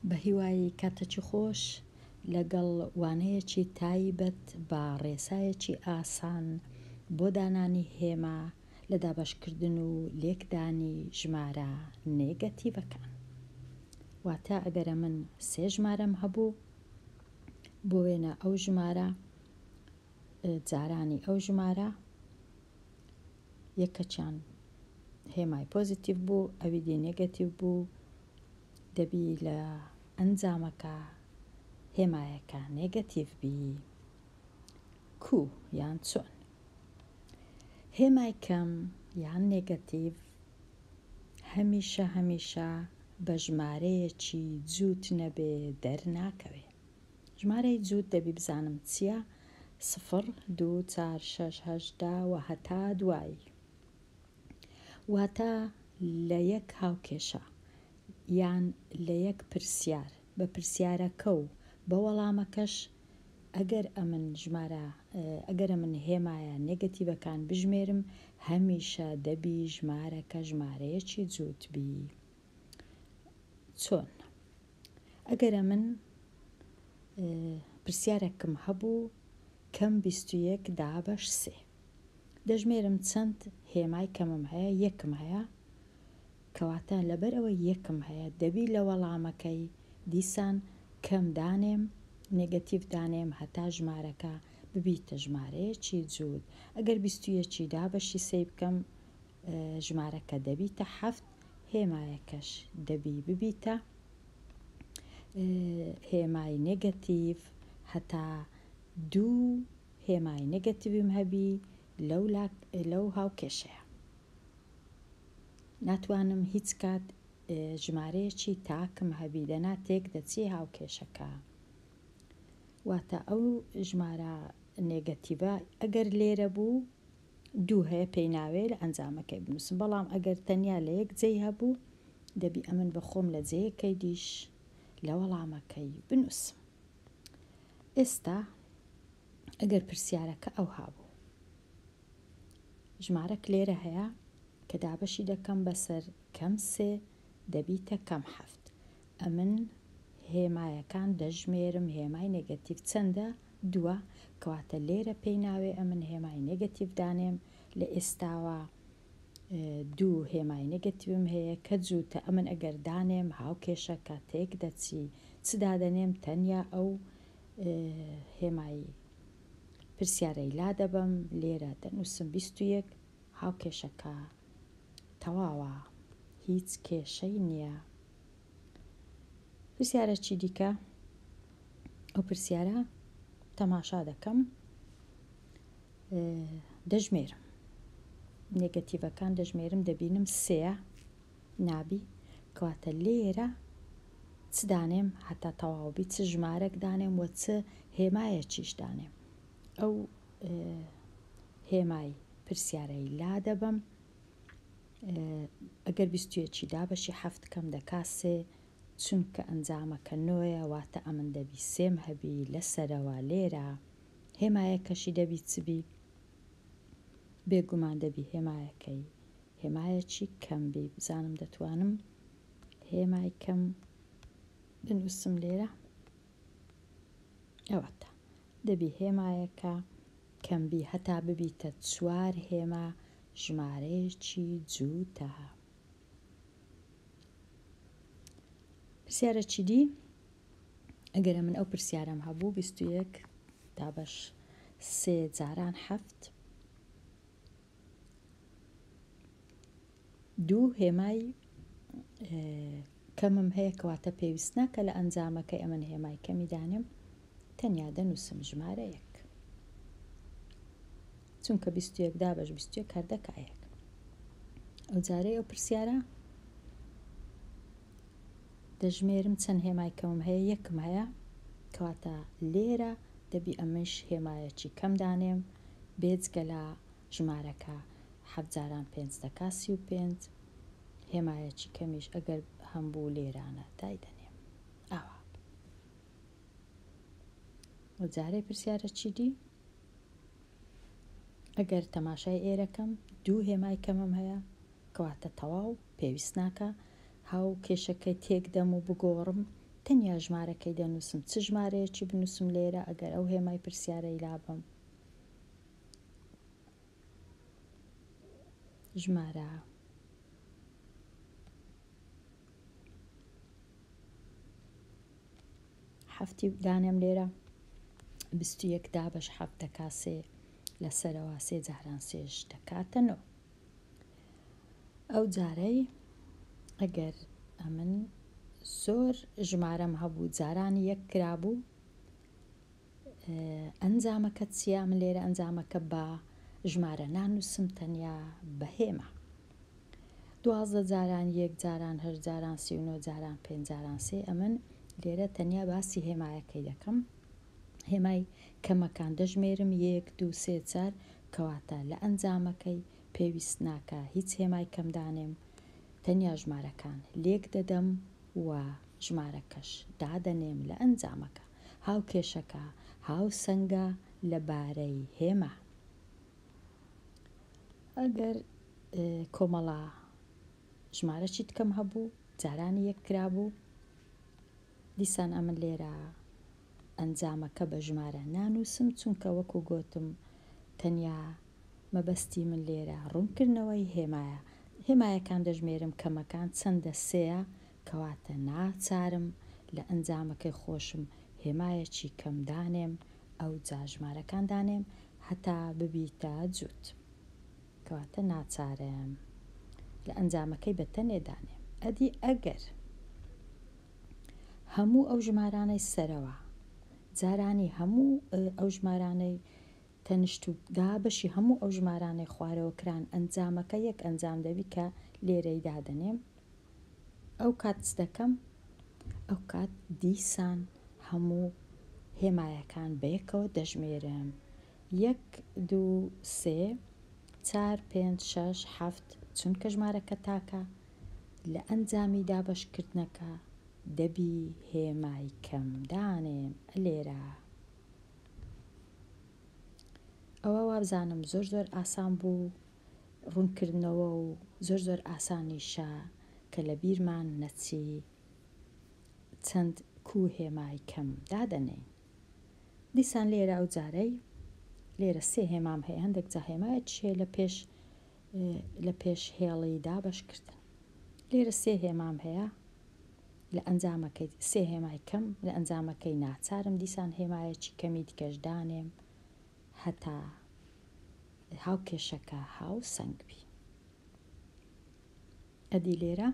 بە هیوای کاتەکی خۆش لەگەڵ وانەیەکی تایبەت بە ڕێسایەکی ئاسان بۆ دانانی هێما لە دابەشکردن و لێکدانی ژمارە نێگەتیڤەکان. واتە ئەگەرە من 3 ژمارەم هەبوو، بۆ وێنە ئەو ژمارە جارانی ئەو ژمارە یەکەچیان هێمای پۆزیتیڤ بوو، ئەوی دی نێگەتیڤ بوو، دەبی لە ئەنجامەکە هێمایەکە نێگەتیڤ بی. کو یان چۆن؟ هێمای کەم یان نێگەتیڤ هەمیشە بە ژمارەیەکی جووت نەبێ دەرناکەوێ. ژمارەی جووت دەبی بزانم چییە؟ 0 2 4 6 8 10 و هەتا دوای. واتە لە یەک هاوکێشە یان لە یەک پرسیار بە پرسیارەکە و بە وەڵامەکەش ئەگەر من هێمایە نێگەتیڤەکان بژمێرم هەمیشە دەبی ژمارەکە ژمارەیەکی جووت بی. چۆن؟ ئەگەرە من پرسیارێکم هەبوو کەم 21 دابەش 3، دەژمێرم چەند هێمای کەمم هەیە، یەکم هەیە، کەواتە لەبەر ئەوە یەکم هەیە دەبی لە وەڵامەکەی دیسان کەم دانێم نێگەتیڤ دانێم هەتا ژمارەکە ببیتە ژمارەیەکی جووت. ئەگەر 21 دابەشی 3 بکەم ژمارەکە دەبیتە 7، هێمایەکەش دەبی ببیتە هێمای نێگەتیڤ هەتا 2 هێمای نێگەتیڤم هەبی لەو هاوکێشەیە. ناتوانم هیچ کات ژمارەیەکی تاکم هەبی دەنا تێک دەچی هاوکێشەکە. واتە ئەو ژمارە نێگەتیڤە ئەگەر لێرە بوو 2 هەیە پێی ناوێ لە ئەنجامەکەی بنووسم، بەڵام ئەگەر تەنیا لە یەک جێی هەبوو دەبی ئەمن بەخۆم لە جێیەکەی دیش لە وەڵامەکەی بنووسم. ئێستا ئەگەر پرسیارەکە ئەو هابوو ژمارەک لێرە هەیە کە دابەشی دەکەم بەسەر کەم 3 دەبیتە کەم 7، ئەمن هێمایەکان دەژمێرم هێمای نێگەتیڤ چەندە؟ 2، کەواتە لێرە پێی ناوێ ئەمن هێمای نێگەتیڤ دانێم، لە ئێستاوە 2 هێمای نێگەتیڤم هەیە کە جووتە، ئەمن ئەگەر دانێم هاوکێشەکە تێک دەچی چ دادەنێم؟ تەنیا ئەو هێمای پرسیارەی لا دەبەم، لێرە دەنووسم 21، هاوکێشەکە تەواوە، هیچ کێشەی نییە. پرسیارەکی دیکە، ئەو پرسیارە تەماشا دەکەم، دەژمێرم نێگەتیڤەکان دەژمێرم، دەبینم 3 نابی، کەواتە لێرە چ دانێم هەتا تەواوبی، چ ژمارەك دانێم و چ هێمایەکیش دانێم. ئەو هێمای پرسیارەی لا دەبەم، ئەگەر 21 دابەشی 7 کەم دەکا 3، چونکە ئەنجامەکە 9ە، واتە ئەمن دەبی 3 هەبی لەسەرەوە. لێرە هێمایەکەشی دەبی چبی؟ بێگومان دەبی هێمایەکی کەم بی. بزانم دەتوانم هێمای کەم بنووسم لێرە، ئەوەتە دەبی هێمایەکە کەم بی هەتا ببیتە 4 هێما، ژمارەیەکی جووتە. پرسیارەکی دی، ئەگەرە من ئەو پرسیارەم هەبوو 21 دابەش 3 جاران 7، 2 هێمای کەمم هەیە، کەواتە پێویست ناکە لە ئەنجامەکەی ئەمن هێمای کەمی دانێم، تەنیا دەنووسم ژمارە 1، چونکە 21 دابەش 21 هەردەکا 1. ئەو جارەی ئەو پرسیارە دەژمێرم چەند هێمای کەمم هەیە، یەکم هەیە، کەواتە لێرە دەبی ئەمەش هێمایەکی کەم دانێم، بێجگە لە ژمارەکە 7 جاران 5 دەکا 35، هێمایەکی کەمیش ئەگەر هەمبوو لێرانە دایدەنێم. ئاوا ئەو جارەی پرسیارەکی دی، ئەگەر تەماشای ئێرەکەم 2 هێمای کەمم هەیە، کەواتە تەواو پێویست ناکە هاو کێشەکەی تێک دەم و بگۆڕم، تەنیا ژمارەکەی دەنووسم. چ ژمارەیەکی بنووسم لێرە ئەگەر ئەو هێمای پرسیارەی لابم. ژمارە حەفتی دانێم لێرە 21 دابەش 7 دەکا 3 لەسەرەوە 3 جاران 3 دەکاتە 9. ئەو جارەی ئەگەر ئەمن زۆر ژمارەم هەبوو جارانی یەک کرابوو، ئەنجامەکە چیا؟ من لێرە ئەنجامەکە بە ژمارە نانووسم، تەنیا بە هێمە. 12 جاران 1 جاران 8 جاران 39 جاران 5 جاران 3. ئەمن لێرە تەنیا باسی هێمایەکەی دەکەم. هێمای کەمەکان دەژمێرم 1 2 3 4 کەواتە لە ئەنجامەکەی پێویست ناکە هیچ هێمای کەم دانێم، تەنیا ژمارەکان لێک دەدەم و ژمارەکەش دادەنێم لە ئەنجامەکە. هاوکێشەکە هاوسەنگە لەبارەی هێمە. ئەگەر کۆمەڵە ژمارەی کەم هەبوو، جارانی یەک کرابوو، دیسان ئەمن لێرە ئەنجامەکە بە ژمارە نانووسم، چونکە وەکو گوتم تەنیا مەبەستی من لێرە ڕوونکردنەوەی هێمایە. هێمایەکان دەژمێرم، کەمەکان چەندە؟ 3 کەواتە ناچارم لە ئەنجامەکەی خۆشم هێمایەکی کەم دانێم، ئەو جا ژمارەکان دانێم هەتا ببیتە جووت، کەواتە ناچارم لە ئەنجامەکەی بەتەنێ دانێم. ئەدی ئەگەر هەموو ئەو ژمارانەی سەرەوە جارانی هەموو ئەو ژمارانەی تەنیشت و دابەشی هەموو ئەو ژمارانەی خوارەوە کران ئەنجامەکە یەک ئەنجام دەبی کە لێرەی دادەنێم، ئەو کات چ دەکەم؟ ئەو کات دیسان هەموو هێمایەکان بەیەکەوە دەژمێرم. 1 2 3 4 5 6 7 چونکە ژمارەکە تاکە لە ئەنجامی دابەشکردنەکە دەبی هێمای کەم دانێم. لێرە ئەوە وابزانم زۆر ئاسان بوو ڕوونکردنەوە و زۆر ئاسانیشە کە لە بیرمان نەچی چەند هێمای کەم دادەنێین. دیسان لێرە ئەو جارەی لێرە 3 هێمام هەیە، هەندێک جا هێمایەکی لە پێش هێڵی دابەشکردن. لێرە 3 هێمام هەیە لە ئەنجامەکەی، 3 هێمای کەم لە ئەنجامەکەی ناچارم دیسان هێمایەکی کەمی دیکەش دانێم هەتا هاوکێشەکە هاوسەنگ بی. ئەدی لێرە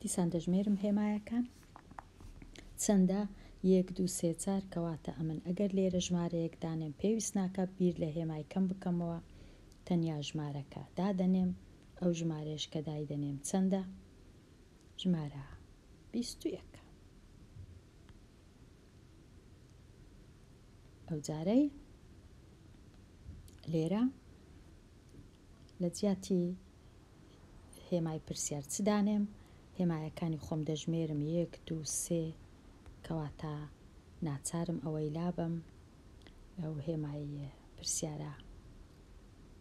دیسان دەژمێرم هێمایەکان چەندە؟ 1 2 3 4 کەواتە ئەمن ئەگەر لێرە ژمارەیەک دانێم پێویست ناکە بیر لە هێمای کەم بکەمەوە، تەنیا ژمارەکە دادەنێم، ئەو ژمارەش کە دایدەنێم چەندە؟ ژمارە 21. ئەو جارەی لێرە لە جیاتی هێمای پرسیار چ دانێم؟ هێمایەکانی خۆم دەژمێرم 1 2 3 کەواتە ناچارم ئەوەی لابم، ئەو هێمای پرسیارە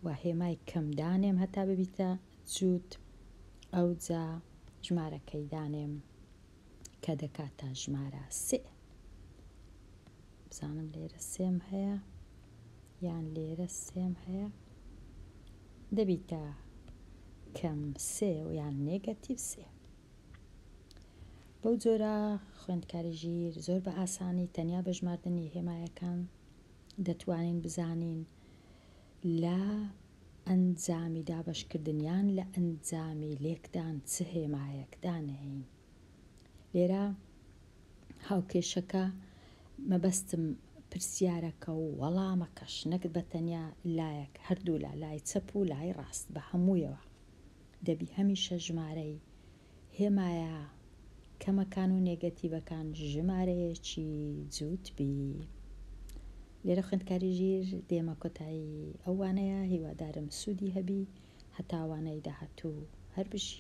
و هێمای کەم دانێم هەتا ببیتە جووت، ئەو جا ژمارەکەی دانێم کە دەکاتە ژمارە 3. بزانم لێرە 3 هەیە یان لێرە 3 هەیە، دەبیتە کەم 3 و یان نێگەتیڤ 3. بەو جۆرە خوێندکاری ژیر زۆر بە ئاسانی تەنیا بە ژماردنی هێمایەکان دەتوانین بزانین لە ئەنجامی دابەشکردنیان لە ئەنجامی لێکدان چ هێمایەک دانێین. لێرە هاوکێشەکە مەبەستم پرسیارەکە و وەڵامەکەش نەک بە تەنیا لایەک، هەردوو لای چەپ و لای ڕاست بە هەموویەوە دەبی هەمیشە ژمارەی هێمایە کەمەکان و نێگەتیڤەکان ژمارەیەکی جووت بی. لێرە خوێندکاری ژیر دێمە کۆتایی ئەوانەیە، هیوادارم سوودی هەبی، هەتاوانەی داهاتوو هەر بژی.